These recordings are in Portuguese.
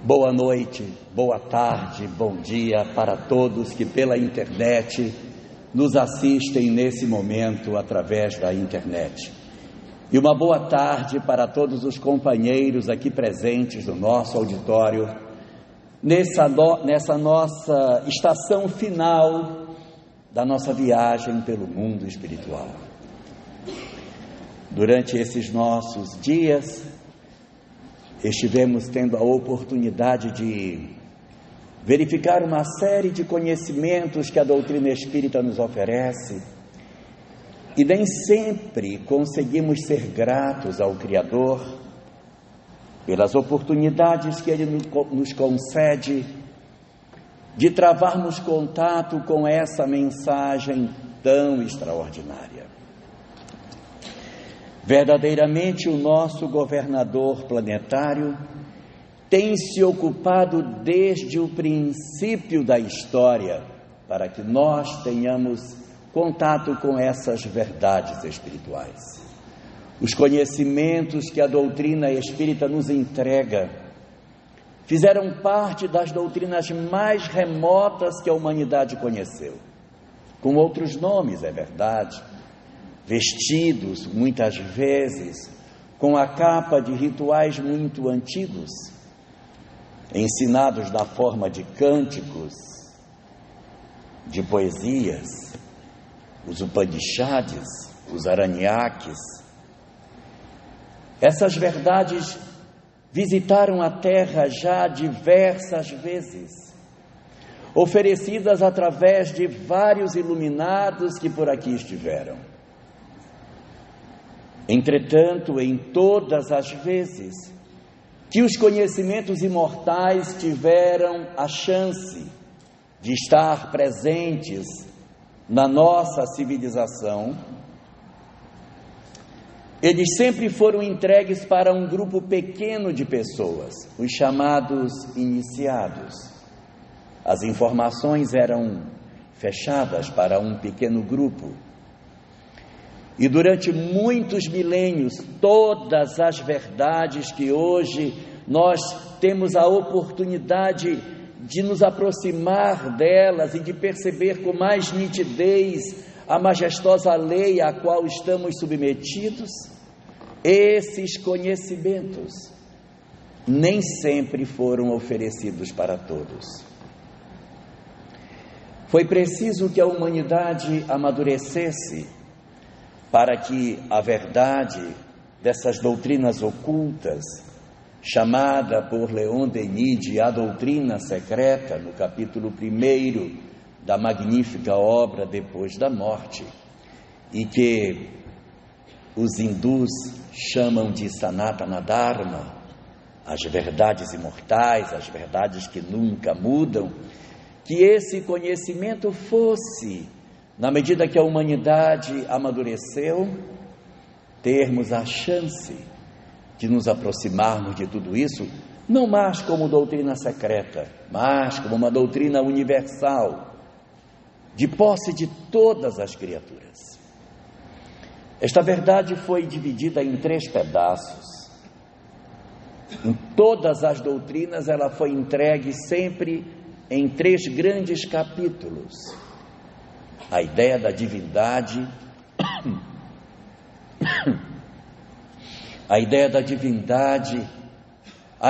Boa noite, boa tarde, bom dia para todos que pela internet nos assistem nesse momento através da internet. E uma boa tarde para todos os companheiros aqui presentes no nosso auditório, nessa nossa estação final da nossa viagem pelo mundo espiritual. Durante esses nossos dias, estivemos tendo a oportunidade de verificar uma série de conhecimentos que a doutrina espírita nos oferece e nem sempre conseguimos ser gratos ao Criador pelas oportunidades que Ele nos concede de travarmos contato com essa mensagem tão extraordinária. Verdadeiramente, o nosso governador planetário tem se ocupado desde o princípio da história para que nós tenhamos contato com essas verdades espirituais. Os conhecimentos que a doutrina espírita nos entrega fizeram parte das doutrinas mais remotas que a humanidade conheceu, com outros nomes, é verdade, vestidos, muitas vezes, com a capa de rituais muito antigos, ensinados na forma de cânticos, de poesias, os Upanishads, os Aranyaques. Essas verdades visitaram a Terra já diversas vezes, oferecidas através de vários iluminados que por aqui estiveram. Entretanto, em todas as vezes que os conhecimentos imortais tiveram a chance de estar presentes na nossa civilização, eles sempre foram entregues para um grupo pequeno de pessoas, os chamados iniciados. As informações eram fechadas para um pequeno grupo. E durante muitos milênios, todas as verdades que hoje nós temos a oportunidade de nos aproximar delas e de perceber com mais nitidez a majestosa lei a qual estamos submetidos, esses conhecimentos nem sempre foram oferecidos para todos. Foi preciso que a humanidade amadurecesse para que a verdade dessas doutrinas ocultas, chamada por Leon Denis de A Doutrina Secreta, no capítulo 1 da magnífica obra Depois da Morte, e que os hindus chamam de Sanatana Dharma, as verdades imortais, as verdades que nunca mudam, que esse conhecimento fosse, na medida que a humanidade amadureceu, termos a chance de nos aproximarmos de tudo isso, não mais como doutrina secreta, mas como uma doutrina universal, de posse de todas as criaturas. Esta verdade foi dividida em 3 pedaços. Em todas as doutrinas ela foi entregue sempre em 3 grandes capítulos. A ideia da divindade, a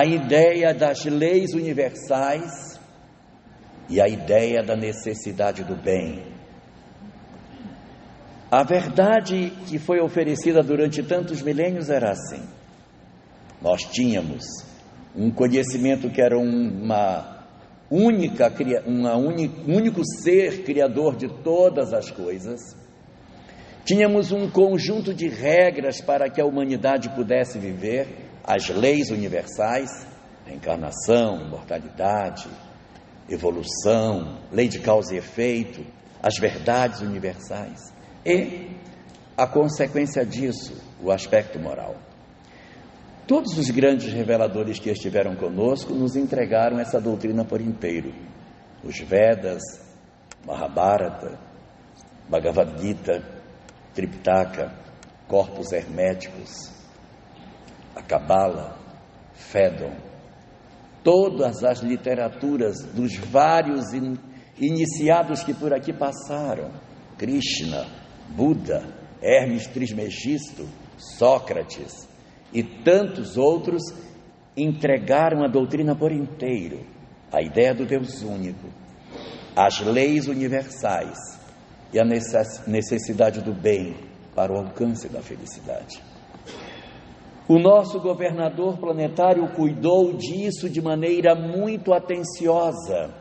ideia das leis universais e a ideia da necessidade do bem. A verdade que foi oferecida durante tantos milênios era assim. Nós tínhamos um conhecimento que era um único ser criador de todas as coisas. Tínhamos um conjunto de regras para que a humanidade pudesse viver, as leis universais, reencarnação, imortalidade, evolução, lei de causa e efeito, as verdades universais e a consequência disso, o aspecto moral. Todos os grandes reveladores que estiveram conosco nos entregaram essa doutrina por inteiro. Os Vedas, Mahabharata, Bhagavad Gita, Triptaka, corpos herméticos, a Cabala, Fédon, todas as literaturas dos vários iniciados que por aqui passaram, Krishna, Buda, Hermes Trismegisto, Sócrates e tantos outros, entregaram a doutrina por inteiro, a ideia do Deus único, as leis universais e a necessidade do bem para o alcance da felicidade. O nosso governador planetário cuidou disso de maneira muito atenciosa,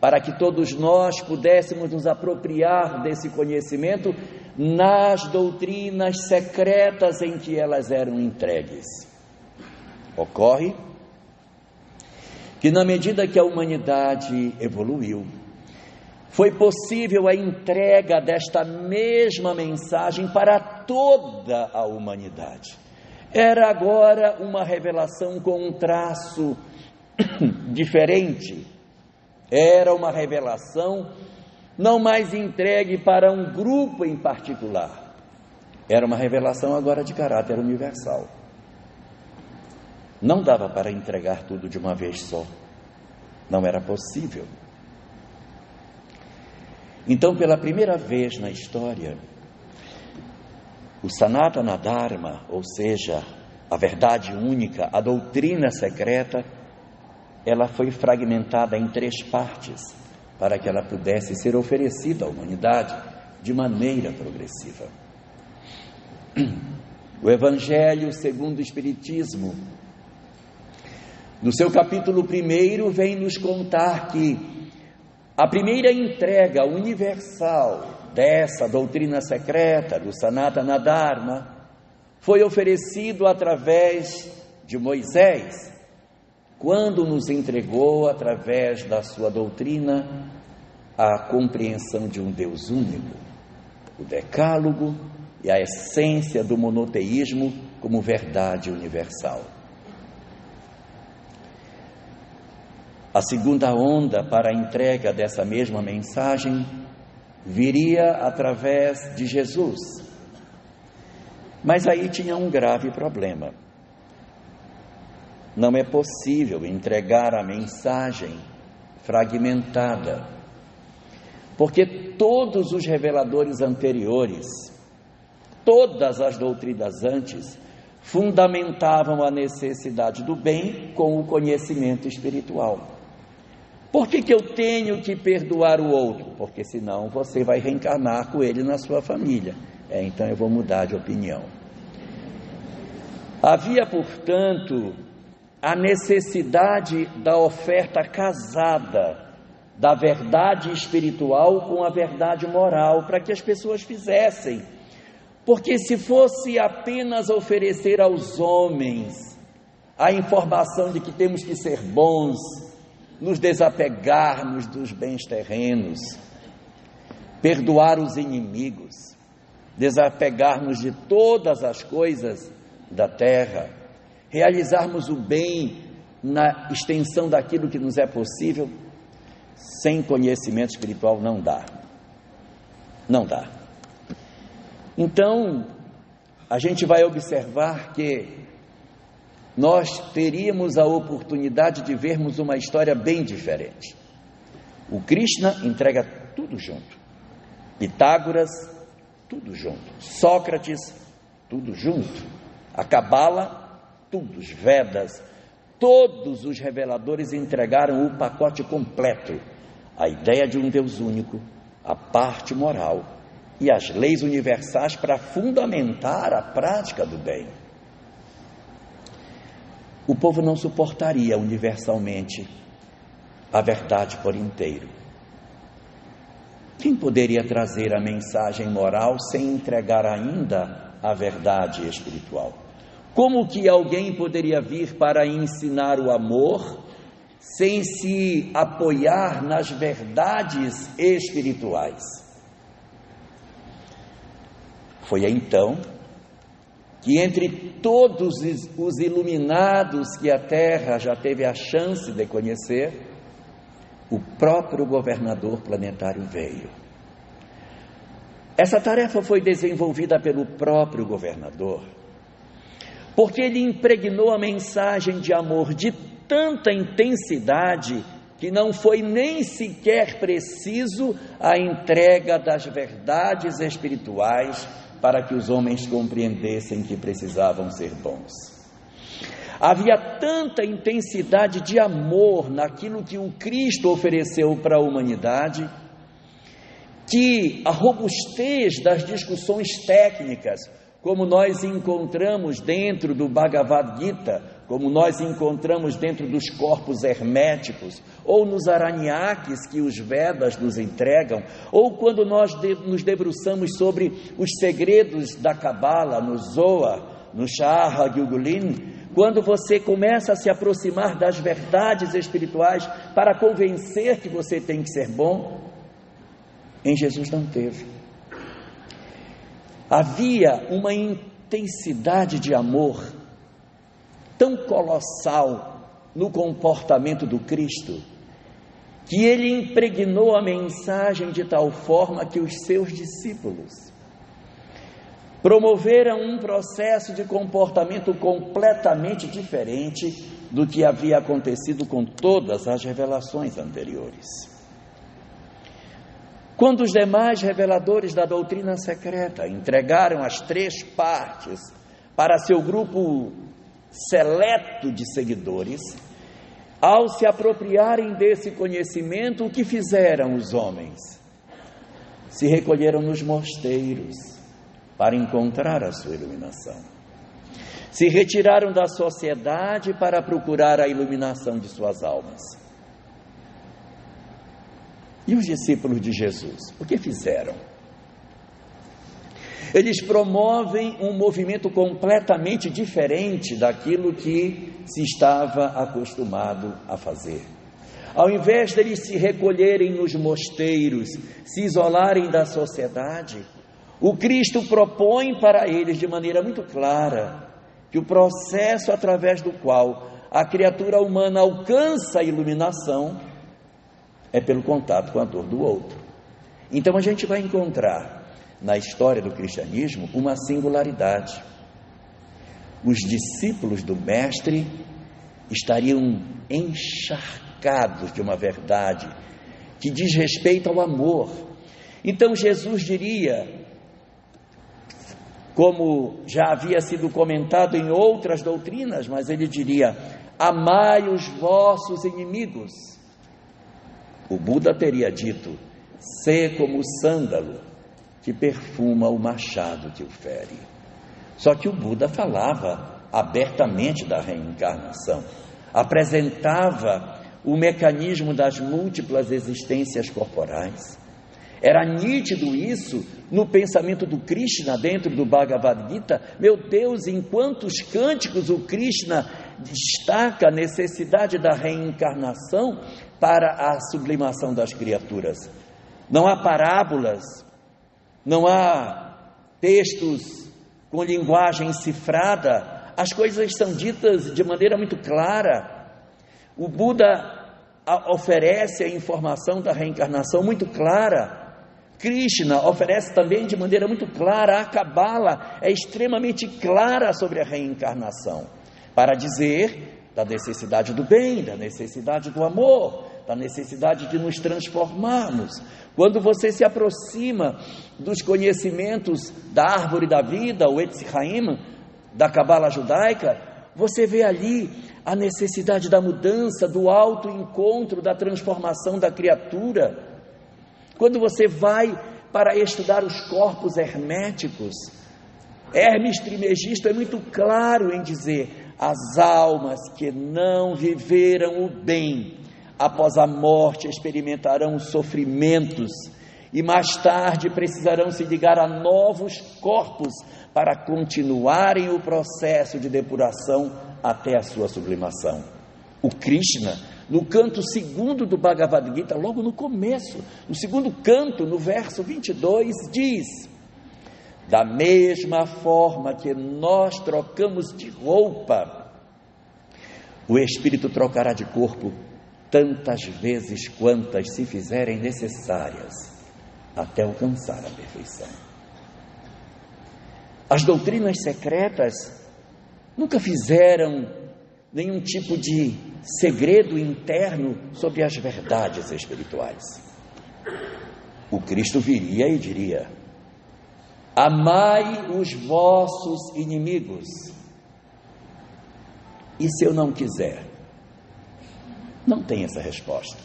para que todos nós pudéssemos nos apropriar desse conhecimento nas doutrinas secretas em que elas eram entregues. Ocorre que, na medida que a humanidade evoluiu, foi possível a entrega desta mesma mensagem para toda a humanidade. Era agora uma revelação com um traço diferente. Era uma revelação não mais entregue para um grupo em particular. Era uma revelação agora de caráter universal. Não dava para entregar tudo de uma vez só. Não era possível. Então, pela primeira vez na história, o Sanatana Dharma, ou seja, a verdade única, a doutrina secreta, ela foi fragmentada em 3 partes, para que ela pudesse ser oferecida à humanidade de maneira progressiva. O Evangelho segundo o Espiritismo, no seu capítulo 1, vem nos contar que a primeira entrega universal dessa doutrina secreta do Sanatana Dharma foi oferecido através de Moisés, quando nos entregou, através da sua doutrina, a compreensão de um Deus único, o Decálogo e a essência do monoteísmo como verdade universal. A segunda onda para a entrega dessa mesma mensagem viria através de Jesus. Mas aí tinha um grave problema. Não é possível entregar a mensagem fragmentada, porque todos os reveladores anteriores, todas as doutrinas antes, fundamentavam a necessidade do bem com o conhecimento espiritual. Por que eu tenho que perdoar o outro? Porque senão você vai reencarnar com ele na sua família. Então eu vou mudar de opinião. Havia, portanto, a necessidade da oferta casada da verdade espiritual com a verdade moral, para que as pessoas fizessem. Porque se fosse apenas oferecer aos homens a informação de que temos que ser bons, nos desapegarmos dos bens terrenos, perdoar os inimigos, desapegarmos de todas as coisas da terra, realizarmos o bem na extensão daquilo que nos é possível, sem conhecimento espiritual não dá. Não dá. Então, a gente vai observar que nós teríamos a oportunidade de vermos uma história bem diferente. O Krishna entrega tudo junto. Pitágoras, tudo junto. Sócrates, tudo junto. A Cabala, tudo. Os Vedas, todos os reveladores entregaram o pacote completo. A ideia de um Deus único, a parte moral e as leis universais para fundamentar a prática do bem. O povo não suportaria universalmente a verdade por inteiro. Quem poderia trazer a mensagem moral sem entregar ainda a verdade espiritual? Como que alguém poderia vir para ensinar o amor sem se apoiar nas verdades espirituais? Foi então que entre todos os iluminados que a Terra já teve a chance de conhecer, o próprio governador planetário veio. Essa tarefa foi desenvolvida pelo próprio governador, porque ele impregnou a mensagem de amor de tanta intensidade que não foi nem sequer preciso a entrega das verdades espirituais para que os homens compreendessem que precisavam ser bons. Havia tanta intensidade de amor naquilo que o Cristo ofereceu para a humanidade, que a robustez das discussões técnicas, como nós encontramos dentro do Bhagavad Gita, como nós encontramos dentro dos corpos herméticos, ou nos Aranyakis que os Vedas nos entregam, ou quando nós nos debruçamos sobre os segredos da Kabbalah, no Zohar, no Sha'ar HaGilgulin, quando você começa a se aproximar das verdades espirituais para convencer que você tem que ser bom, em Jesus não teve. Havia uma intensidade de amor tão colossal no comportamento do Cristo, que ele impregnou a mensagem de tal forma que os seus discípulos promoveram um processo de comportamento completamente diferente do que havia acontecido com todas as revelações anteriores. Quando os demais reveladores da doutrina secreta entregaram as 3 partes para seu grupo seleto de seguidores, ao se apropriarem desse conhecimento, o que fizeram os homens? Se recolheram nos mosteiros para encontrar a sua iluminação. Se retiraram da sociedade para procurar a iluminação de suas almas. E os discípulos de Jesus, o que fizeram? Eles promovem um movimento completamente diferente daquilo que se estava acostumado a fazer. Ao invés deles se recolherem nos mosteiros, se isolarem da sociedade, o Cristo propõe para eles de maneira muito clara que o processo através do qual a criatura humana alcança a iluminação é pelo contato com a dor do outro. Então a gente vai encontrar na história do cristianismo uma singularidade. Os discípulos do Mestre estariam encharcados de uma verdade que diz respeito ao amor. Então Jesus diria, como já havia sido comentado em outras doutrinas, mas ele diria: amai os vossos inimigos. O Buda teria dito: sê como o sândalo que perfuma o machado que o fere. Só que o Buda falava abertamente da reencarnação, apresentava o mecanismo das múltiplas existências corporais. Era nítido isso no pensamento do Krishna dentro do Bhagavad Gita. Meu Deus, em quantos cânticos o Krishna destaca a necessidade da reencarnação para a sublimação das criaturas. Não há parábolas, não há textos com linguagem cifrada, as coisas são ditas de maneira muito clara. O Buda oferece a informação da reencarnação muito clara. Krishna oferece também de maneira muito clara. A Kabbalah é extremamente clara sobre a reencarnação, para dizer da necessidade do bem, da necessidade do amor, da necessidade de nos transformarmos. Quando você se aproxima dos conhecimentos da árvore da vida, o Etz Chaim, da Kabbalah judaica, você vê ali a necessidade da mudança, do autoencontro, da transformação da criatura. Quando você vai para estudar os corpos herméticos, Hermes Trismegisto é muito claro em dizer: as almas que não viveram o bem, após a morte experimentarão sofrimentos e mais tarde precisarão se ligar a novos corpos para continuarem o processo de depuração até a sua sublimação. O Krishna, no canto 2º do Bhagavad Gita, logo no começo, no 2º canto, no verso 22, diz: da mesma forma que nós trocamos de roupa, o Espírito trocará de corpo tantas vezes quantas se fizerem necessárias até alcançar a perfeição. As doutrinas secretas nunca fizeram nenhum tipo de segredo interno sobre as verdades espirituais. O Cristo viria e diria: amai os vossos inimigos. E se eu não quiser? Não tem essa resposta.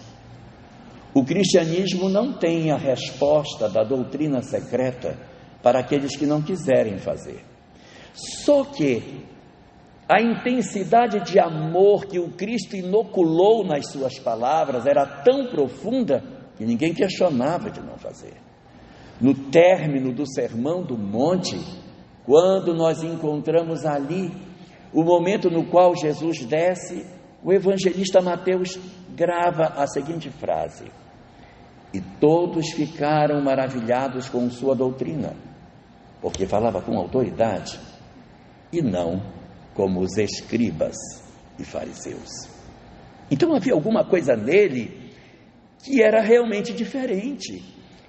O cristianismo não tem a resposta da doutrina secreta para aqueles que não quiserem fazer. Só que a intensidade de amor que o Cristo inoculou nas suas palavras era tão profunda que ninguém questionava de não fazer. No término do Sermão do Monte, quando nós encontramos ali o momento no qual Jesus desce, o evangelista Mateus grava a seguinte frase: e todos ficaram maravilhados com sua doutrina, porque falava com autoridade e não como os escribas e fariseus. Então havia alguma coisa nele que era realmente diferente.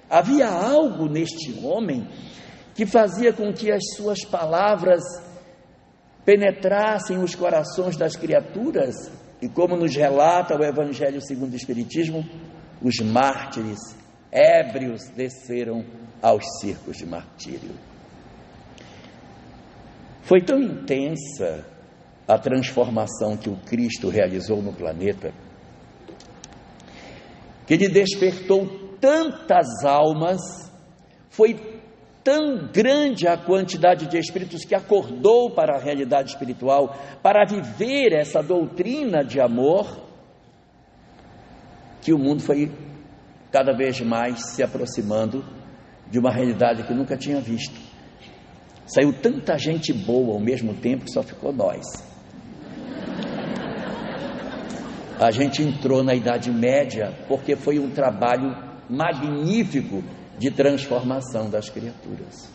Havia algo neste homem que fazia com que as suas palavras penetrassem os corações das criaturas, e como nos relata o Evangelho segundo o Espiritismo, os mártires ébrios desceram aos circos de martírio. Foi tão intensa a transformação que o Cristo realizou no planeta, que ele despertou tantas almas, foi tão grande a quantidade de espíritos que acordou para a realidade espiritual, para viver essa doutrina de amor, que o mundo foi cada vez mais se aproximando de uma realidade que nunca tinha visto. Saiu tanta gente boa ao mesmo tempo que só ficou nós. A gente entrou na Idade Média porque foi um trabalho magnífico de transformação das criaturas.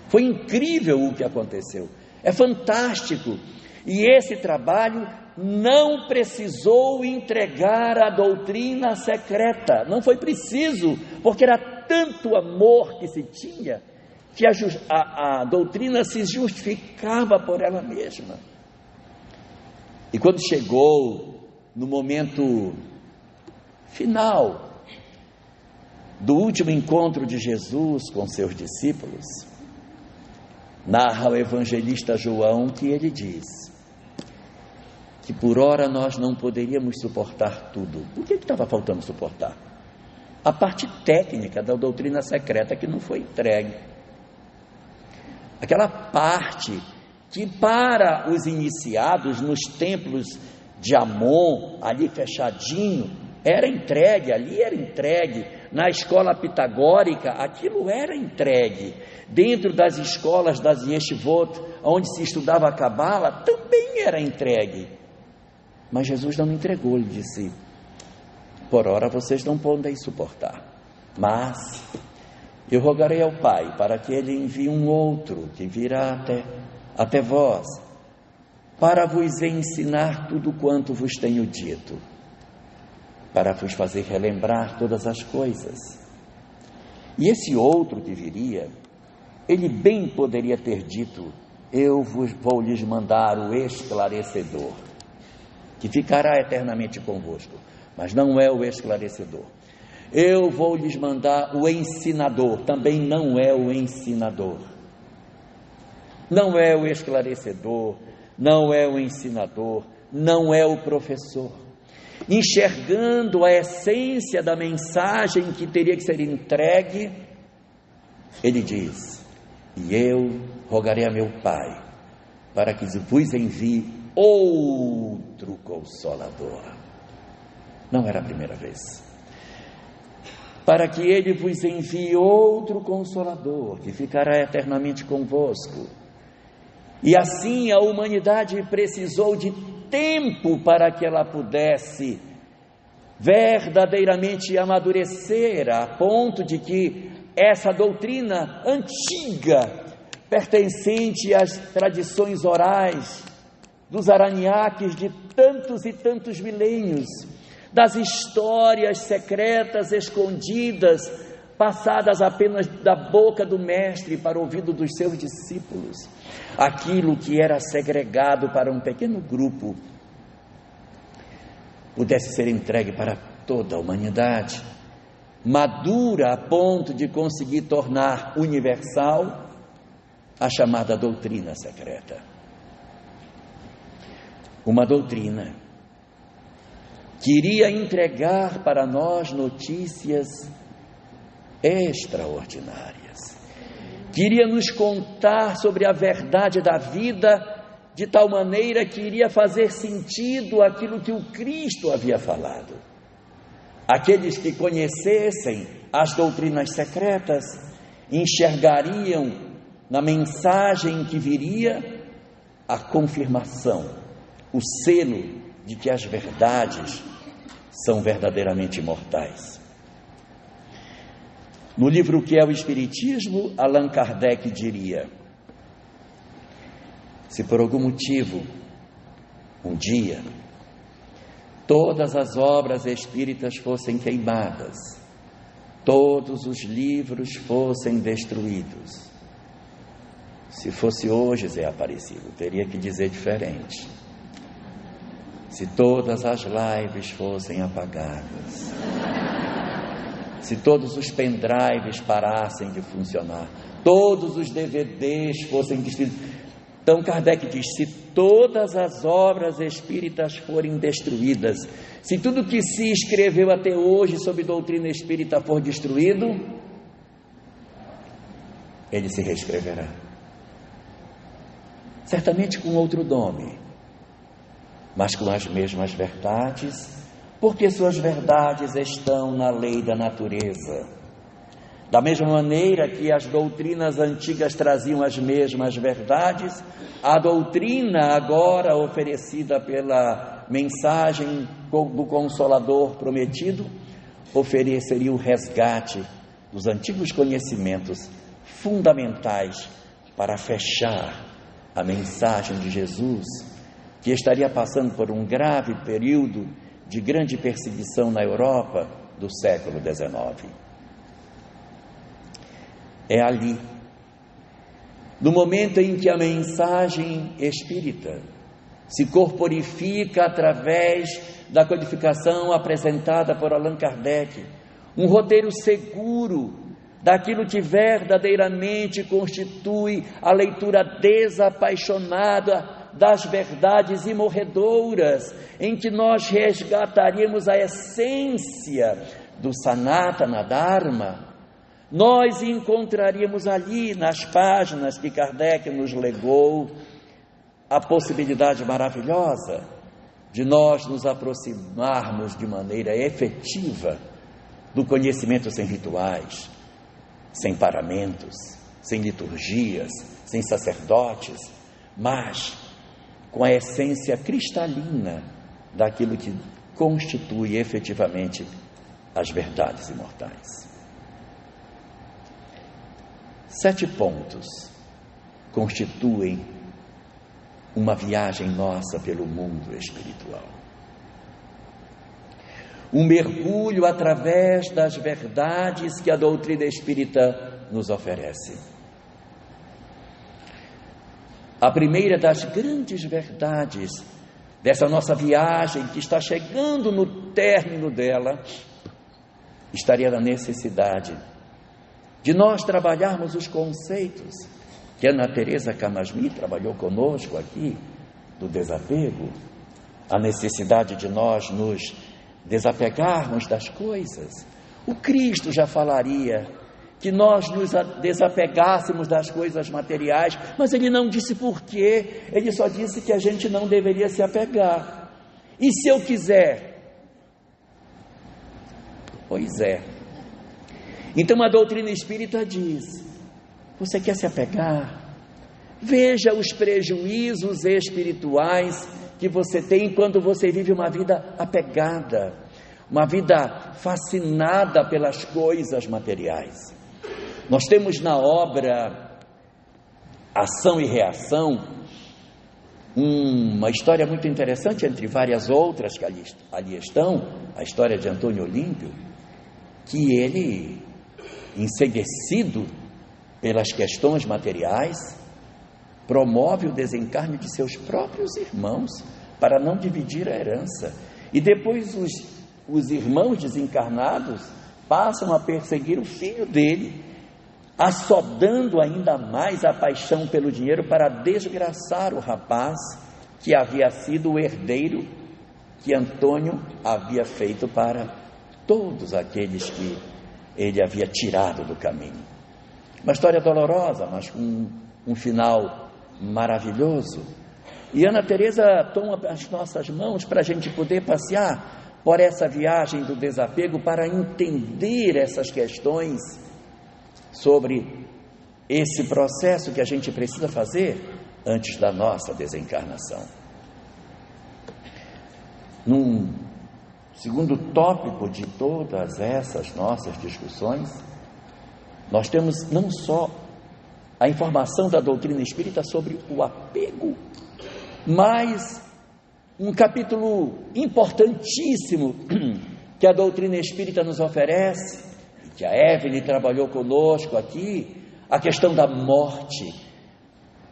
Foi incrível o que aconteceu, é fantástico. E esse trabalho não precisou entregar a doutrina secreta, não foi preciso, porque era tanto amor que se tinha, que a doutrina se justificava por ela mesma. E quando chegou no momento final do último encontro de Jesus com seus discípulos, narra o evangelista João que ele diz que por ora nós não poderíamos suportar tudo. O que estava faltando suportar? A parte técnica da doutrina secreta que não foi entregue. Aquela parte que para os iniciados nos templos de Amon, ali fechadinho, era entregue, ali era entregue. Na escola pitagórica, aquilo era entregue. Dentro das escolas das Yeshivot, onde se estudava a Cabala, também era entregue. Mas Jesus não entregou, ele disse: por ora vocês não podem suportar, mas eu rogarei ao Pai para que Ele envie um outro que virá até vós, para vos ensinar tudo quanto vos tenho dito, para vos fazer relembrar todas as coisas. E esse outro que viria, ele bem poderia ter dito: eu vou lhes mandar o esclarecedor, que ficará eternamente convosco, mas não é o esclarecedor. Eu vou lhes mandar o ensinador, também não é o ensinador, não é o esclarecedor, não é o ensinador, não é o professor. Enxergando a essência da mensagem que teria que ser entregue, ele diz: e eu rogarei a meu Pai para que vos envie outro Consolador. Não era a primeira vez. Para que ele vos envie outro Consolador, que ficará eternamente convosco. E assim a humanidade precisou de tempo para que ela pudesse verdadeiramente amadurecer, a ponto de que essa doutrina antiga, pertencente às tradições orais dos Araniaques de tantos e tantos milênios, das histórias secretas escondidas, passadas apenas da boca do mestre para o ouvido dos seus discípulos, aquilo que era segregado para um pequeno grupo, pudesse ser entregue para toda a humanidade, madura a ponto de conseguir tornar universal a chamada doutrina secreta. Uma doutrina que iria entregar para nós notícias extraordinárias, que iria nos contar sobre a verdade da vida, de tal maneira que iria fazer sentido aquilo que o Cristo havia falado. Aqueles que conhecessem as doutrinas secretas enxergariam na mensagem que viria a confirmação, o selo de que as verdades são verdadeiramente imortais. No livro Que é o Espiritismo, Allan Kardec diria: se por algum motivo, um dia, todas as obras espíritas fossem queimadas, todos os livros fossem destruídos, se fosse hoje, Zé Aparecido, teria que dizer diferente. Se todas as lives fossem apagadas, se todos os pendrives parassem de funcionar, todos os DVDs fossem destruídos. Então Kardec diz: se todas as obras espíritas forem destruídas, se tudo que se escreveu até hoje sobre doutrina espírita for destruído, ele se reescreverá, certamente com outro nome, mas com as mesmas verdades, porque suas verdades estão na lei da natureza. Da mesma maneira que as doutrinas antigas traziam as mesmas verdades, a doutrina agora oferecida pela mensagem do Consolador prometido ofereceria o resgate dos antigos conhecimentos fundamentais para fechar a mensagem de Jesus, que estaria passando por um grave período de grande perseguição na Europa do século XIX. É ali, no momento em que a mensagem espírita se corporifica através da codificação apresentada por Allan Kardec, um roteiro seguro daquilo que verdadeiramente constitui a leitura desapaixonada das verdades imorredoras, em que nós resgataríamos a essência do Sanatana Dharma, nós encontraríamos ali, nas páginas que Kardec nos legou, a possibilidade maravilhosa de nós nos aproximarmos de maneira efetiva do conhecimento sem rituais, sem paramentos, sem liturgias, sem sacerdotes, mas com a essência cristalina daquilo que constitui efetivamente as verdades imortais. 7 pontos constituem uma viagem nossa pelo mundo espiritual. Um mergulho através das verdades que a doutrina espírita nos oferece. A primeira das grandes verdades dessa nossa viagem, que está chegando no término dela, estaria na necessidade de nós trabalharmos os conceitos que Ana Teresa Camasmi trabalhou conosco aqui, do desapego, a necessidade de nós nos desapegarmos das coisas. O Cristo já falaria que nós nos desapegássemos das coisas materiais, mas ele não disse por quê, ele só disse que a gente não deveria se apegar. E se eu quiser? Pois é. Então a doutrina espírita diz: você quer se apegar? Veja os prejuízos espirituais que você tem quando você vive uma vida apegada, uma vida fascinada pelas coisas materiais. Nós temos na obra Ação e Reação uma história muito interessante, entre várias outras que ali estão, a história de Antônio Olímpio, que ele, enceguecido pelas questões materiais, promove o desencarne de seus próprios irmãos para não dividir a herança. E depois os irmãos desencarnados passam a perseguir o filho dele, assodando ainda mais a paixão pelo dinheiro para desgraçar o rapaz que havia sido o herdeiro que Antônio havia feito para todos aqueles que ele havia tirado do caminho. Uma história dolorosa, mas com um final maravilhoso. E Ana Teresa toma as nossas mãos para a gente poder passear por essa viagem do desapego, para entender essas questões sobre esse processo que a gente precisa fazer antes da nossa desencarnação. Num segundo tópico de todas essas nossas discussões, nós temos não só a informação da doutrina espírita sobre o apego, mas um capítulo importantíssimo que a doutrina espírita nos oferece, que a Evelyn trabalhou conosco aqui, a questão da morte,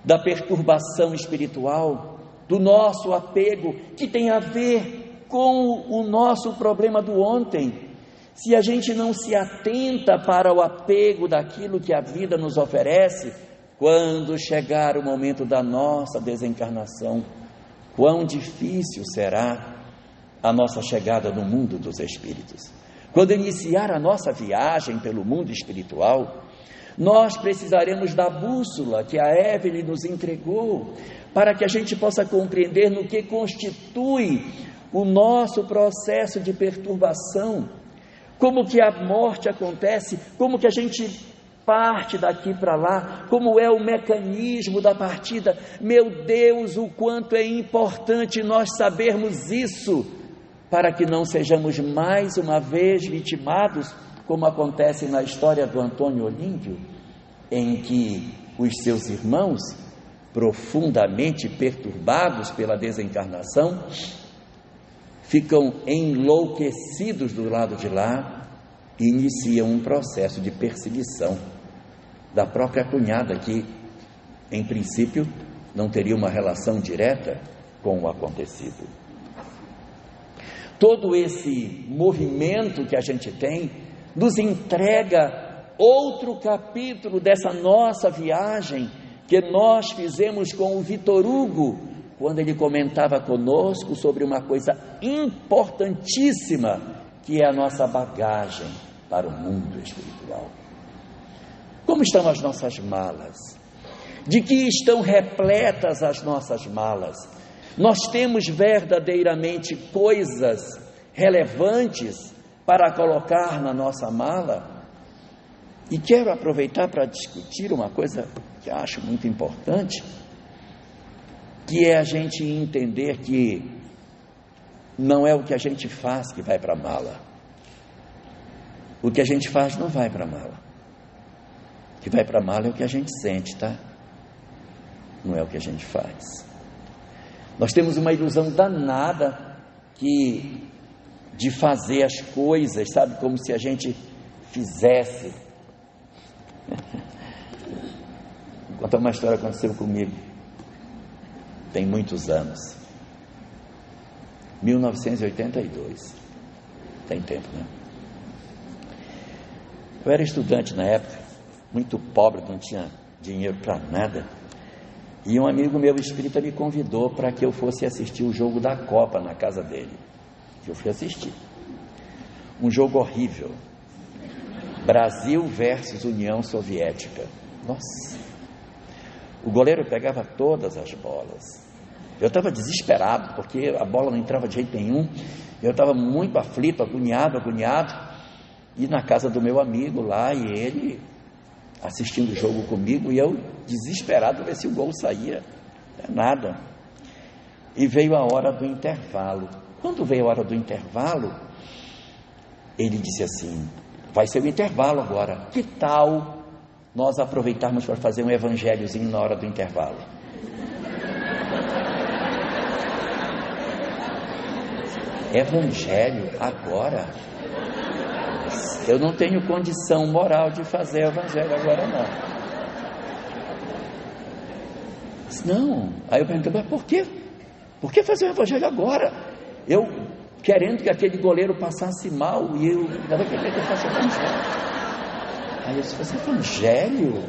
da perturbação espiritual, do nosso apego, que tem a ver com o nosso problema do ontem. Se a gente não se atenta para o apego daquilo que a vida nos oferece, quando chegar o momento da nossa desencarnação, quão difícil será a nossa chegada no mundo dos espíritos. Quando iniciar a nossa viagem pelo mundo espiritual, nós precisaremos da bússola que a Evelyn nos entregou, para que a gente possa compreender no que constitui o nosso processo de perturbação, como que a morte acontece, como que a gente parte daqui para lá, como é o mecanismo da partida. Meu Deus, o quanto é importante nós sabermos isso, para que não sejamos mais uma vez vitimados, como acontece na história do Antônio Olímpio, em que os seus irmãos, profundamente perturbados pela desencarnação, ficam enlouquecidos do lado de lá e iniciam um processo de perseguição da própria cunhada, que em princípio não teria uma relação direta com o acontecido. Todo esse movimento que a gente tem nos entrega outro capítulo dessa nossa viagem que nós fizemos com o Vitor Hugo, quando ele comentava conosco sobre uma coisa importantíssima, que é a nossa bagagem para o mundo espiritual. Como estão as nossas malas? De que estão repletas as nossas malas? Nós temos verdadeiramente coisas relevantes para colocar na nossa mala? E quero aproveitar para discutir uma coisa que acho muito importante, que é a gente entender que não é o que a gente faz que vai para a mala. O que a gente faz não vai para a mala. O que vai para a mala é o que a gente sente, tá? Não é o que a gente faz. Nós temos uma ilusão danada de fazer as coisas, sabe, como se a gente fizesse. Vou contar uma história que aconteceu comigo tem muitos anos, 1982, tem tempo, né? Eu era estudante na época, muito pobre, não tinha dinheiro para nada, e um amigo meu espírita me convidou para que eu fosse assistir o jogo da Copa na casa dele. Eu fui assistir um jogo horrível, Brasil versus União Soviética. Nossa, o goleiro pegava todas as bolas. Eu estava desesperado, porque a bola não entrava de jeito nenhum. Eu estava muito aflito, agoniado, e na casa do meu amigo lá, e ele assistindo o jogo comigo, e eu desesperado, ver se o gol saía. Nada. E veio a hora do intervalo. Quando veio a hora do intervalo, ele disse assim: vai ser o intervalo agora, que tal nós aproveitarmos para fazer um evangelhozinho na hora do intervalo? Evangelho agora? Eu não tenho condição moral de fazer evangelho agora, não. Aí eu perguntei: mas por quê? Por que fazer o evangelho agora? Eu querendo que aquele goleiro passasse mal, e eu queria que eu faça evangelho. Aí eu disse, evangelho?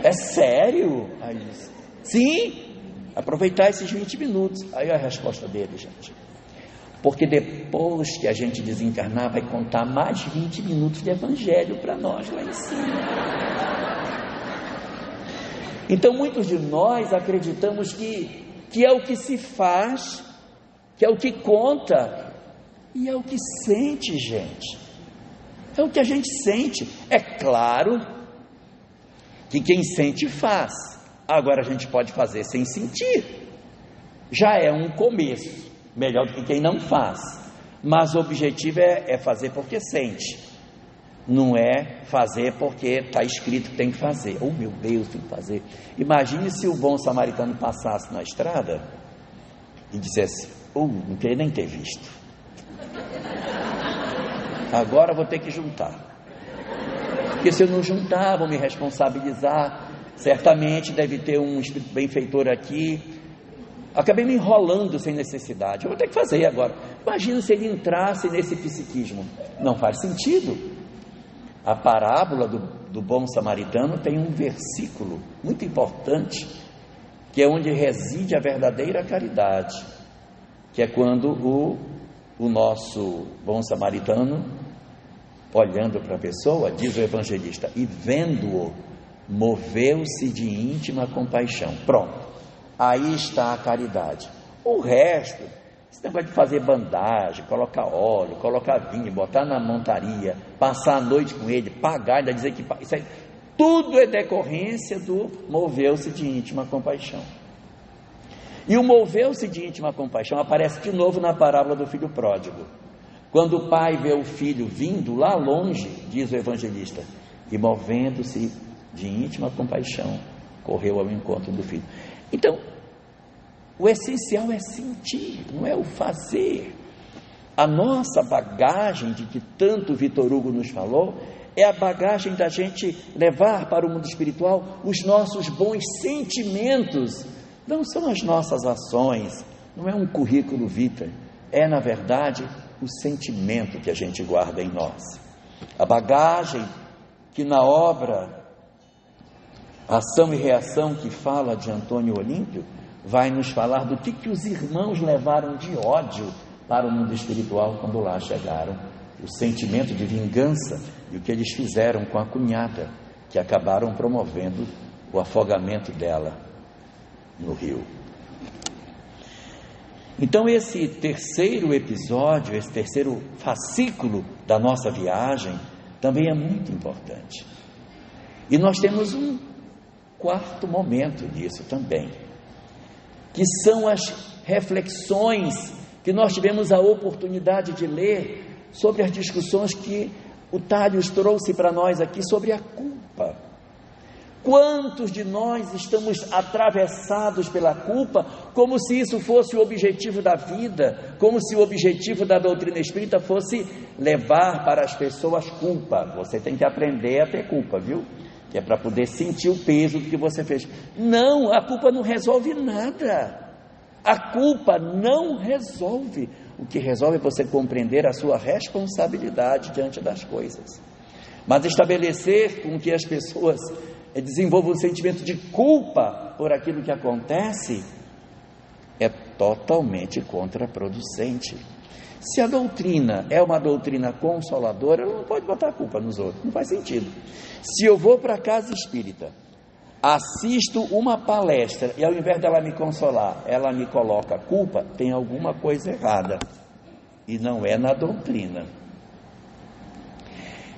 É sério? Aí ele disse, sim, aproveitar esses 20 minutos. Aí a resposta dele, gente, porque depois que a gente desencarnar, vai contar mais 20 minutos de evangelho para nós lá em cima. Então muitos de nós acreditamos que é o que se faz, que é o que conta, e é o que sente, gente. É o que a gente sente. É claro que quem sente faz. Agora a gente pode fazer sem sentir. Já é um começo, melhor do que quem não faz. Mas o objetivo é fazer porque sente. Não é fazer porque está escrito que tem que fazer. Oh meu Deus, tem que fazer. Imagine se o bom samaritano passasse na estrada e dissesse, não queria nem ter visto, agora vou ter que juntar, porque se eu não juntar, vou me responsabilizar, certamente deve ter um espírito benfeitor aqui, acabei me enrolando sem necessidade, eu vou ter que fazer agora. Imagina se ele entrasse nesse psiquismo. Não faz sentido. A parábola do bom samaritano tem um versículo muito importante, que é onde reside a verdadeira caridade, que é quando o nosso bom samaritano, olhando para a pessoa, diz o evangelista, e vendo-o, moveu-se de íntima compaixão. Pronto, aí está a caridade. O resto, esse negócio de fazer bandagem, colocar óleo, colocar vinho, botar na montaria, passar a noite com ele, pagar, ainda dizer que isso aí, tudo é decorrência do moveu-se de íntima compaixão. E o moveu-se de íntima compaixão aparece de novo na parábola do filho pródigo, quando o pai vê o filho vindo lá longe, diz o evangelista, e movendo-se de íntima compaixão, correu ao encontro do filho. Então, o essencial é sentir, não é o fazer. A nossa bagagem, de que tanto Vitor Hugo nos falou, é a bagagem da gente levar para o mundo espiritual os nossos bons sentimentos. Não são as nossas ações, não é um currículo vitae, é na verdade o sentimento que a gente guarda em nós. A bagagem que na obra Ação e Reação, que fala de Antônio Olímpio, vai nos falar do que os irmãos levaram de ódio para o mundo espiritual quando lá chegaram, o sentimento de vingança e o que eles fizeram com a cunhada, que acabaram promovendo o afogamento dela no rio. Então esse terceiro episódio, esse terceiro fascículo da nossa viagem também é muito importante. E nós temos um quarto momento disso também, que são as reflexões que nós tivemos a oportunidade de ler sobre as discussões que o Thálios trouxe para nós aqui sobre a culpa. Quantos de nós estamos atravessados pela culpa, como se isso fosse o objetivo da vida, como se o objetivo da doutrina espírita fosse levar para as pessoas culpa. Você tem que aprender a ter culpa, viu? Que é para poder sentir o peso do que você fez. Não, a culpa não resolve nada. A culpa não resolve. O que resolve é você compreender a sua responsabilidade diante das coisas. Mas estabelecer com que as pessoas desenvolvam um sentimento de culpa por aquilo que acontece é totalmente contraproducente. Se a doutrina é uma doutrina consoladora, ela não pode botar a culpa nos outros, não faz sentido. Se eu vou para a casa espírita, assisto uma palestra e ao invés dela me consolar, ela me coloca a culpa, tem alguma coisa errada, e não é na doutrina.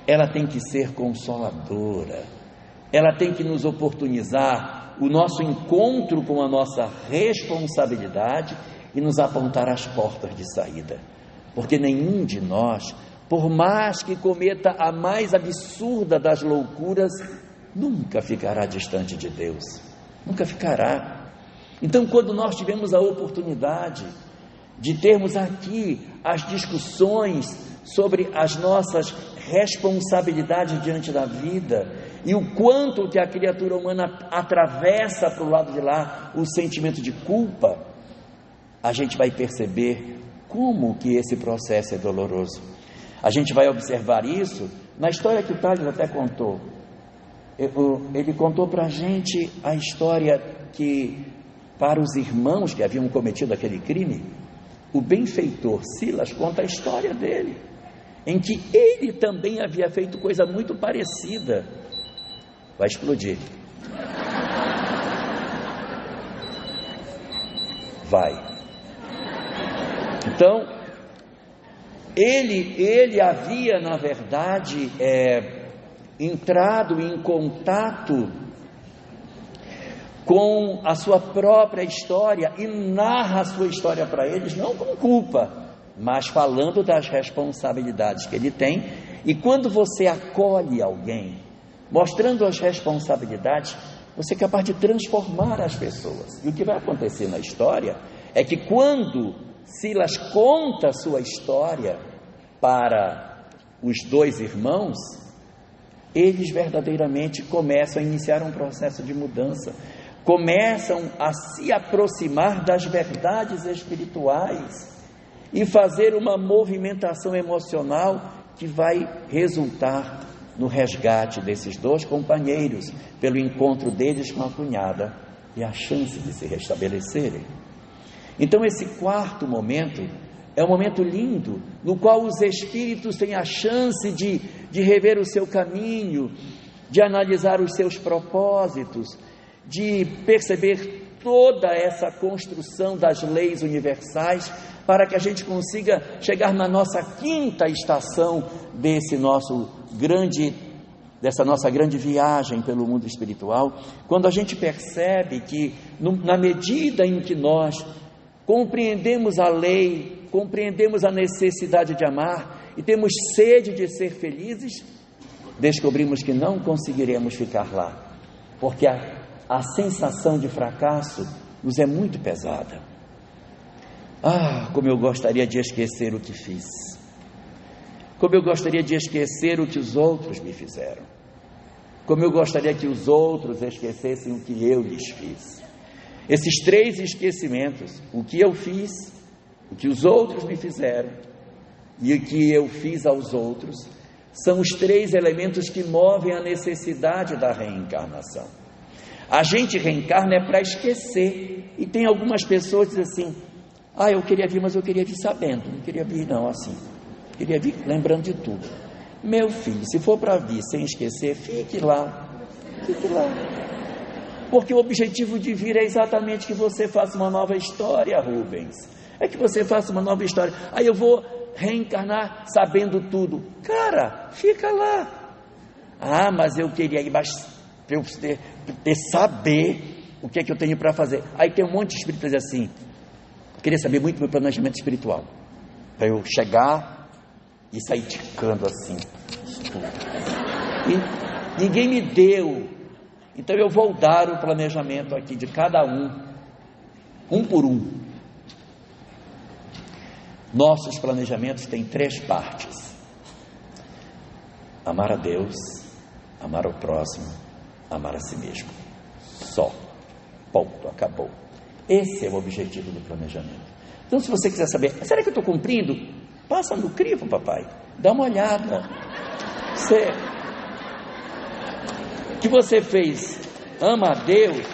Ela tem que ser consoladora, ela tem que nos oportunizar o nosso encontro com a nossa responsabilidade e nos apontar as portas de saída, porque nenhum de nós, por mais que cometa a mais absurda das loucuras, nunca ficará distante de Deus, nunca ficará. Então, quando nós tivemos a oportunidade de termos aqui as discussões sobre as nossas responsabilidades diante da vida e o quanto que a criatura humana atravessa para o lado de lá o sentimento de culpa, a gente vai perceber Como que esse processo é doloroso? A gente vai observar isso na história que o Tales até contou. Ele contou para a gente a história que, para os irmãos que haviam cometido aquele crime, o benfeitor Silas conta a história dele, em que ele também havia feito coisa muito parecida. Vai explodir. Vai. Então, ele havia, na verdade, entrado em contato com a sua própria história e narra a sua história para eles, não com culpa, mas falando das responsabilidades que ele tem. E quando você acolhe alguém, mostrando as responsabilidades, você é capaz de transformar as pessoas. E o que vai acontecer na história é que quando Silas conta a sua história para os dois irmãos, eles verdadeiramente começam a iniciar um processo de mudança, começam a se aproximar das verdades espirituais e fazer uma movimentação emocional que vai resultar no resgate desses dois companheiros, pelo encontro deles com a cunhada e a chance de se restabelecerem. Então esse quarto momento é um momento lindo, no qual os espíritos têm a chance de rever o seu caminho, de analisar os seus propósitos, de perceber toda essa construção das leis universais, para que a gente consiga chegar na nossa quinta estação dessa nossa grande viagem pelo mundo espiritual, quando a gente percebe que, na medida em que nós compreendemos a lei, compreendemos a necessidade de amar e temos sede de ser felizes, descobrimos que não conseguiremos ficar lá, porque a sensação de fracasso nos é muito pesada. Como eu gostaria de esquecer o que fiz, como eu gostaria de esquecer o que os outros me fizeram, como eu gostaria que os outros esquecessem o que eu lhes fiz. Esses três esquecimentos, o que eu fiz, o que os outros me fizeram e o que eu fiz aos outros, são os três elementos que movem a necessidade da reencarnação. A gente reencarna para esquecer, e tem algumas pessoas que dizem assim: eu queria vir, mas eu queria vir sabendo, não queria vir não assim, queria vir lembrando de tudo. Meu filho, se for para vir sem esquecer, fique lá, porque o objetivo de vir é exatamente que você faça uma nova história, Rubens, é que você faça uma nova história. Eu vou reencarnar sabendo tudo. Cara, fica lá. Mas eu queria ir, mas para eu saber o que é que eu tenho para fazer. Aí tem um monte de espíritos assim: eu queria saber muito do meu planejamento espiritual, para eu chegar e sair ticando assim. E ninguém me deu. Então eu vou dar o planejamento aqui de cada um por um. Nossos planejamentos têm 3 partes: amar a Deus, amar ao próximo, amar a si mesmo. Só. Ponto. Acabou. Esse é o objetivo do planejamento. Então, se você quiser saber, será que eu estou cumprindo? Passa no crivo, papai. Dá uma olhada. O que você fez? Ama a Deus?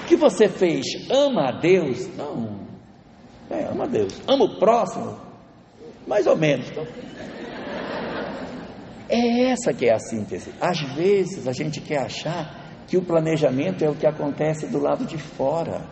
O que você fez? Ama a Deus? Não. Ama a Deus. Ama o próximo? Mais ou menos. Então, é essa que é a síntese. Às vezes a gente quer achar que o planejamento é o que acontece do lado de fora.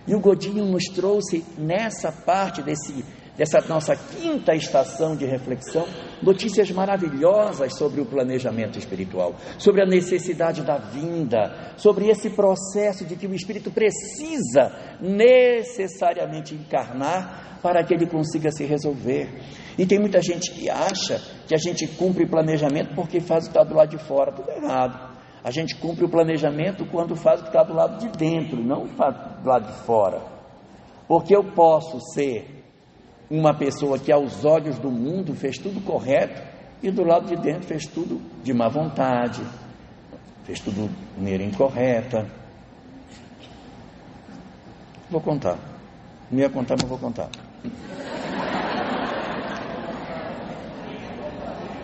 E o Godinho nos trouxe nessa parte dessa nossa quinta estação de reflexão, notícias maravilhosas sobre o planejamento espiritual, sobre a necessidade da vinda, sobre esse processo de que o espírito precisa necessariamente encarnar para que ele consiga se resolver. E tem muita gente que acha que a gente cumpre o planejamento porque faz o que está do lado de fora. Tudo errado. A gente cumpre o planejamento quando faz o que está do lado de dentro, não faz do lado de fora. Porque eu posso ser uma pessoa que aos olhos do mundo fez tudo correto e do lado de dentro fez tudo de má vontade, fez tudo de maneira incorreta. Vou contar. Não ia contar, mas vou contar.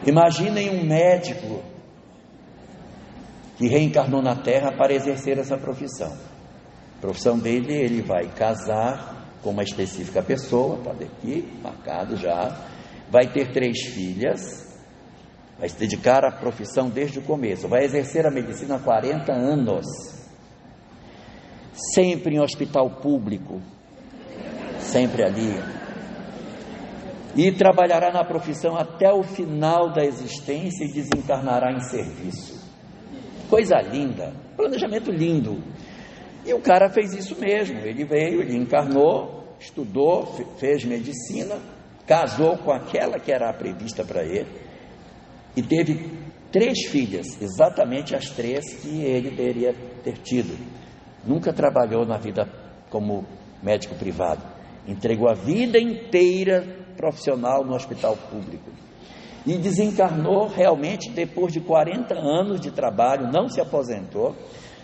Imaginem um médico que reencarnou na Terra para exercer essa profissão. A profissão dele, ele vai casar com uma específica pessoa, está aqui, marcado já, vai ter 3 filhas, vai se dedicar à profissão desde o começo, vai exercer a medicina há 40 anos, sempre em hospital público, sempre ali, e trabalhará na profissão até o final da existência e desencarnará em serviço. Coisa linda, planejamento lindo. E o cara fez isso mesmo, ele veio, ele encarnou, estudou, fez medicina, casou com aquela que era a prevista para ele e teve 3 filhas, exatamente as 3 que ele deveria ter tido. Nunca trabalhou na vida como médico privado, entregou a vida inteira profissional no hospital público e desencarnou realmente depois de 40 anos de trabalho, não se aposentou,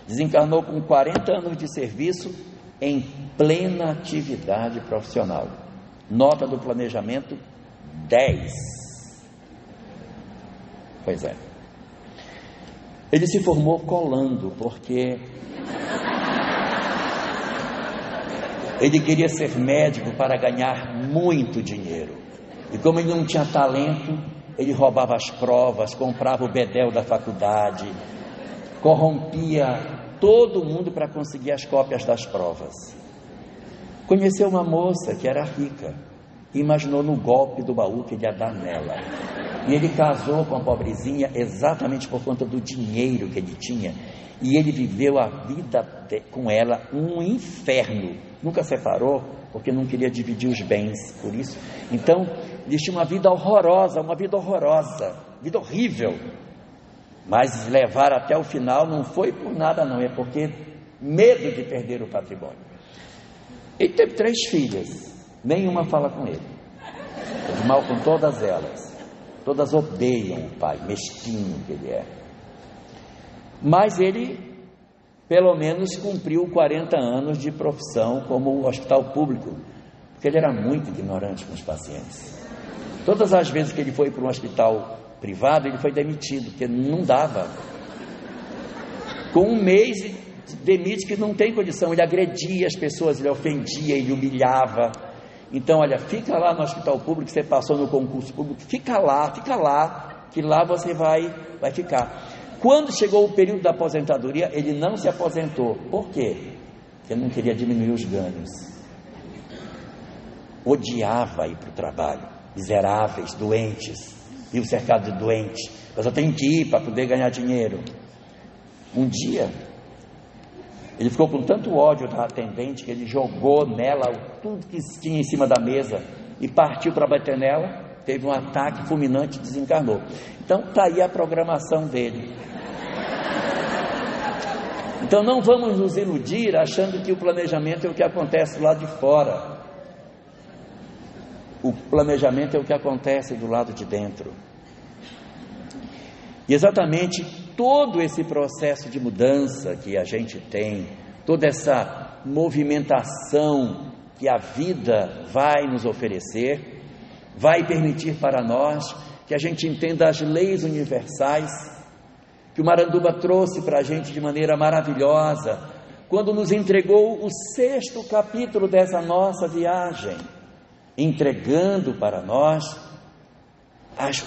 desencarnou com 40 anos de serviço em plena atividade profissional. Nota do planejamento 10. Pois é. Ele se formou colando, porque ele queria ser médico para ganhar muito dinheiro. E como ele não tinha talento, ele roubava as provas, comprava o bedel da faculdade, corrompia todo mundo para conseguir as cópias das provas. Conheceu uma moça que era rica e imaginou no golpe do baú que ele ia dar nela. E ele casou com a pobrezinha exatamente por conta do dinheiro que ele tinha. E ele viveu a vida com ela um inferno. Nunca separou porque não queria dividir os bens, por isso. Então, eles tinham uma vida horrorosa, vida horrível. Mas levar até o final não foi por nada não, é porque medo de perder o patrimônio. Ele teve 3 filhas, nenhuma fala com ele. Fez mal com todas elas. Todas odeiam o pai, mesquinho que ele é. Mas ele, pelo menos, cumpriu 40 anos de profissão como hospital público, porque ele era muito ignorante com os pacientes. Todas as vezes que ele foi para um hospital privado, ele foi demitido, porque não dava. Com 1 mês, demite que não tem condição. Ele agredia as pessoas, ele ofendia, ele humilhava. Então, olha, fica lá no hospital público, você passou no concurso público, fica lá, que lá você vai ficar. Quando chegou o período da aposentadoria, ele não se aposentou. Por quê? Porque ele não queria diminuir os ganhos. Odiava ir para o trabalho. Miseráveis, doentes, vivo cercado de doentes. Mas eu tenho que ir para poder ganhar dinheiro. Um dia, ele ficou com tanto ódio da atendente que ele jogou nela tudo que tinha em cima da mesa e partiu para bater nela. Teve um ataque fulminante e desencarnou. Então está aí a programação dele. Então não vamos nos iludir achando que o planejamento é o que acontece do lado de fora. O planejamento é o que acontece do lado de dentro. E exatamente todo esse processo de mudança que a gente tem, toda essa movimentação que a vida vai nos oferecer, vai permitir para nós que a gente entenda as leis universais que o Maranduba trouxe para a gente de maneira maravilhosa, quando nos entregou o 6º capítulo dessa nossa viagem, entregando para nós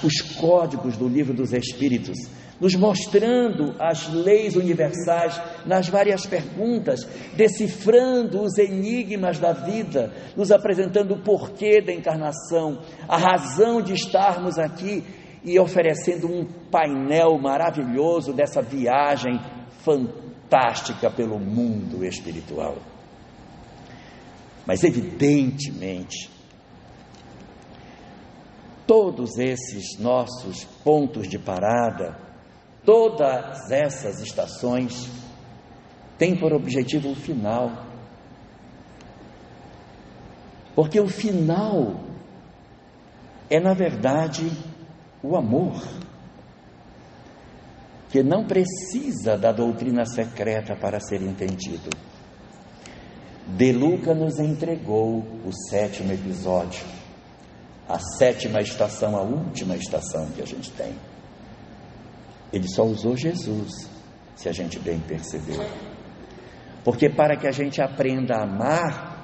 os códigos do Livro dos Espíritos, nos mostrando as leis universais nas várias perguntas, decifrando os enigmas da vida, nos apresentando o porquê da encarnação, a razão de estarmos aqui e oferecendo um painel maravilhoso dessa viagem fantástica pelo mundo espiritual. Mas evidentemente, todos esses nossos pontos de parada, todas essas estações têm por objetivo o final. Porque o final é, na verdade, o amor, que não precisa da doutrina secreta para ser entendido. De Luca nos entregou o 7º episódio, a 7ª estação, a última estação que a gente tem. Ele só usou Jesus, se a gente bem perceber. Porque para que a gente aprenda a amar,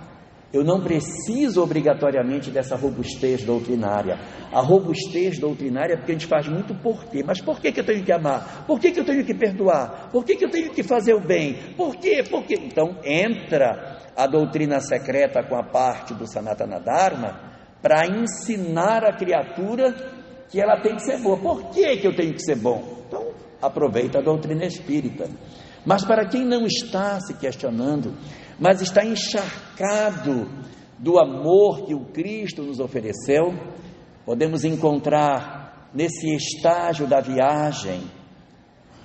eu não preciso obrigatoriamente dessa robustez doutrinária. A robustez doutrinária é porque a gente faz muito porquê. Mas por que eu tenho que amar? Por que eu tenho que perdoar? Por que eu tenho que fazer o bem? Por quê? Por quê? Então entra a doutrina secreta com a parte do Sanatana Dharma para ensinar a criatura que ela tem que ser boa. Por que eu tenho que ser bom? Então aproveita a doutrina espírita. Mas para quem não está se questionando, mas está encharcado do amor que o Cristo nos ofereceu, podemos encontrar nesse estágio da viagem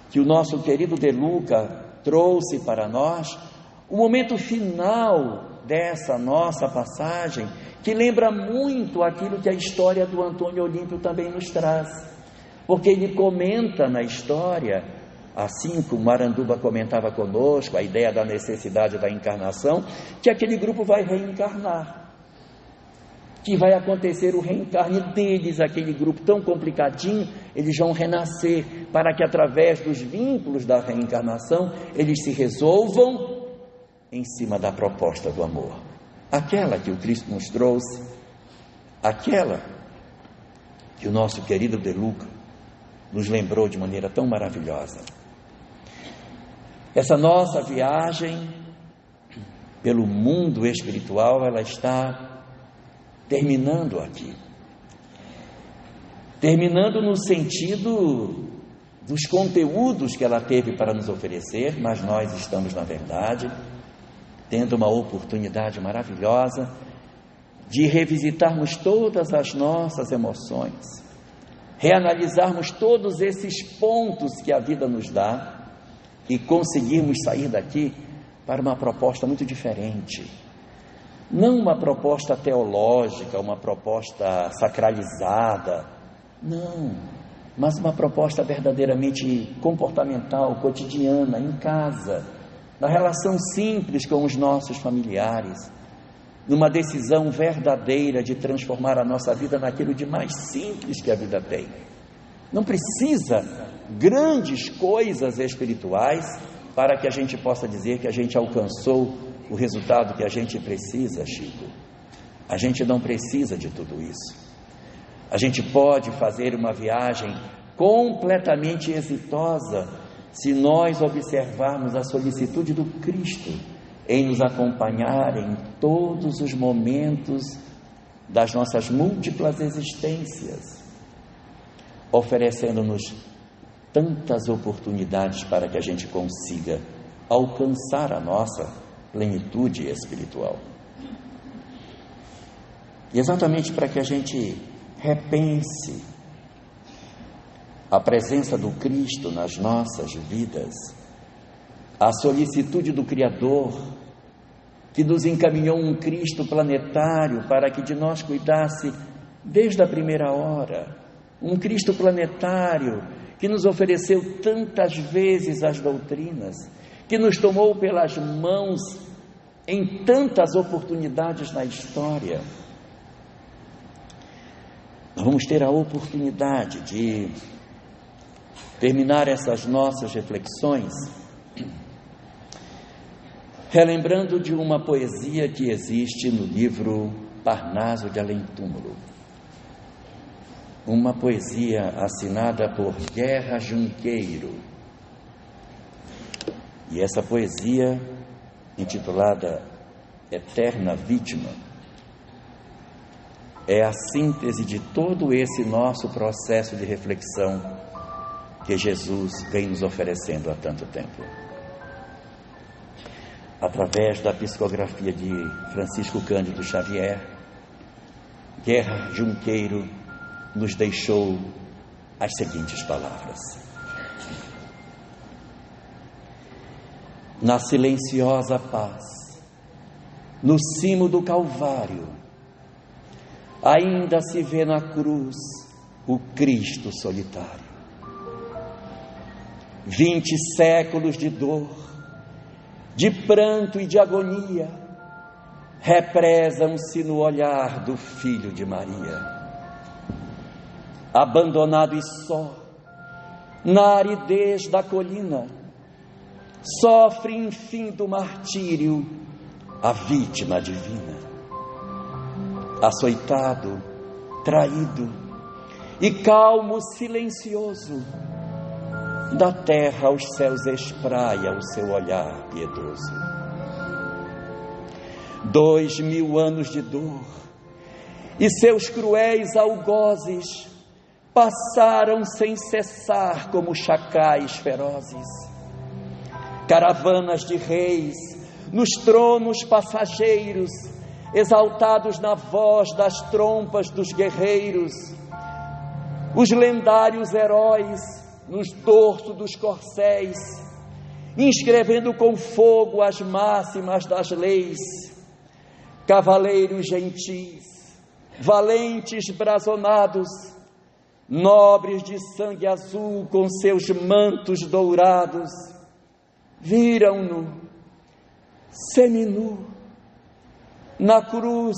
que o nosso querido De Luca trouxe para nós, o momento final dessa nossa passagem, que lembra muito aquilo que a história do Antônio Olímpio também nos traz, porque ele comenta na história, assim como Maranduba comentava conosco, a ideia da necessidade da encarnação, que aquele grupo vai reencarnar, que vai acontecer o reencarne deles, aquele grupo tão complicadinho, eles vão renascer, para que através dos vínculos da reencarnação, eles se resolvam em cima da proposta do amor, aquela que o Cristo nos trouxe, aquela que o nosso querido De Luca nos lembrou de maneira tão maravilhosa. Essa nossa viagem pelo mundo espiritual, ela está terminando aqui. Terminando no sentido dos conteúdos que ela teve para nos oferecer, mas nós estamos, na verdade, tendo uma oportunidade maravilhosa de revisitarmos todas as nossas emoções, reanalisarmos todos esses pontos que a vida nos dá, e conseguirmos sair daqui para uma proposta muito diferente. Não uma proposta teológica, uma proposta sacralizada, não, mas uma proposta verdadeiramente comportamental, cotidiana, em casa, na relação simples com os nossos familiares, numa decisão verdadeira de transformar a nossa vida naquilo de mais simples que a vida tem. Não precisa grandes coisas espirituais para que a gente possa dizer que a gente alcançou o resultado que a gente precisa, Chico. A gente não precisa de tudo isso. A gente pode fazer uma viagem completamente exitosa se nós observarmos a solicitude do Cristo em nos acompanhar em todos os momentos das nossas múltiplas existências, oferecendo-nos tantas oportunidades para que a gente consiga alcançar a nossa plenitude espiritual. E exatamente para que a gente repense a presença do Cristo nas nossas vidas, a solicitude do Criador, que nos encaminhou um Cristo planetário para que de nós cuidasse desde a primeira hora, um Cristo planetário que nos ofereceu tantas vezes as doutrinas, que nos tomou pelas mãos em tantas oportunidades na história. Nós vamos ter a oportunidade de terminar essas nossas reflexões relembrando de uma poesia que existe no livro Parnaso de Além Túmulo. Uma poesia assinada por Guerra Junqueiro. E essa poesia, intitulada Eterna Vítima, é a síntese de todo esse nosso processo de reflexão que Jesus vem nos oferecendo há tanto tempo. Através da psicografia de Francisco Cândido Xavier, Guerra Junqueiro nos deixou as seguintes palavras: na silenciosa paz, no cimo do Calvário, ainda se vê na cruz o Cristo solitário. 20 séculos de dor, de pranto e de agonia, represam-se no olhar do Filho de Maria. Abandonado e só, na aridez da colina, sofre enfim do martírio a vítima divina. Açoitado, traído e calmo, silencioso, da terra aos céus espraia o seu olhar piedoso. 2000 anos de dor e seus cruéis algozes passaram sem cessar como chacais ferozes. Caravanas de reis nos tronos passageiros, exaltados na voz das trompas dos guerreiros, os lendários heróis nos dorsos dos corcéis, inscrevendo com fogo as máximas das leis. Cavaleiros gentis, valentes brazonados, nobres de sangue azul com seus mantos dourados, viram-no seminu na cruz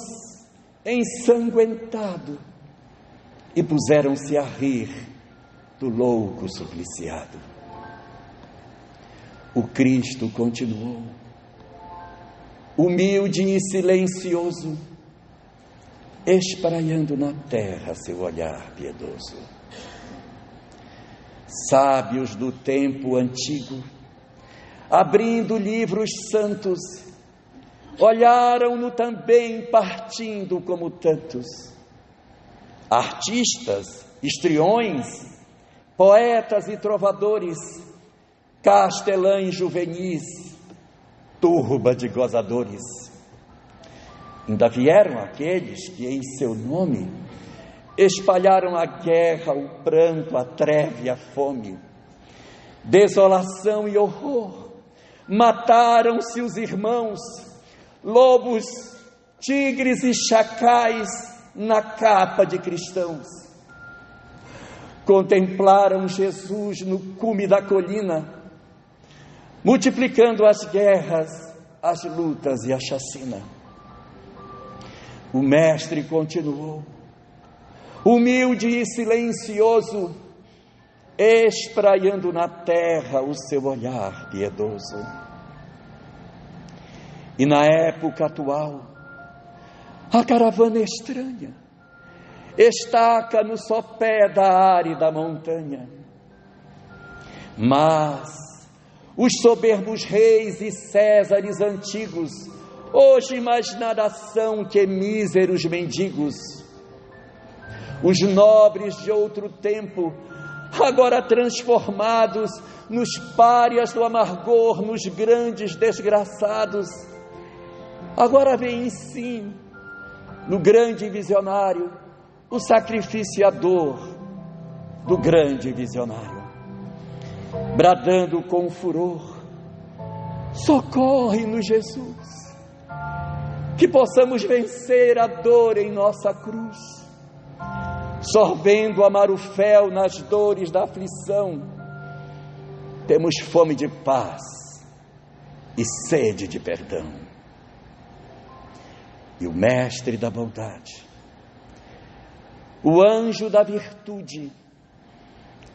ensanguentado e puseram-se a rir do louco supliciado. O Cristo continuou, humilde e silencioso, espraiando na terra seu olhar piedoso. Sábios do tempo antigo, abrindo livros santos, olharam-no também partindo como tantos. Artistas, histriões, poetas e trovadores, castelães juvenis, turba de gozadores. Ainda vieram aqueles que em seu nome espalharam a guerra, o pranto, a treva e a fome, desolação e horror. Mataram-se os irmãos, lobos, tigres e chacais na capa de cristãos. Contemplaram Jesus no cume da colina, multiplicando as guerras, as lutas e a chacina. O Mestre continuou, humilde e silencioso, espraiando na terra o seu olhar piedoso. E na época atual, a caravana estranha estaca no sopé da árida montanha. Mas os soberbos reis e césares antigos, hoje mais nada são que míseros mendigos. Os nobres de outro tempo, agora transformados nos párias do amargor, nos grandes desgraçados, agora vem sim, no grande visionário, o sacrificiador do grande visionário, bradando com furor: socorre-nos, Jesus, que possamos vencer a dor em nossa cruz, sorvendo amar o fel nas dores da aflição. Temos fome de paz e sede de perdão. E o Mestre da bondade, o anjo da virtude,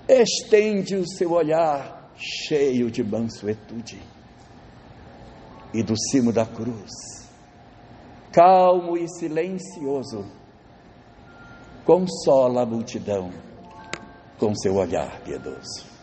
estende o seu olhar cheio de mansuetude, e do cimo da cruz, calmo e silencioso, consola a multidão com seu olhar piedoso.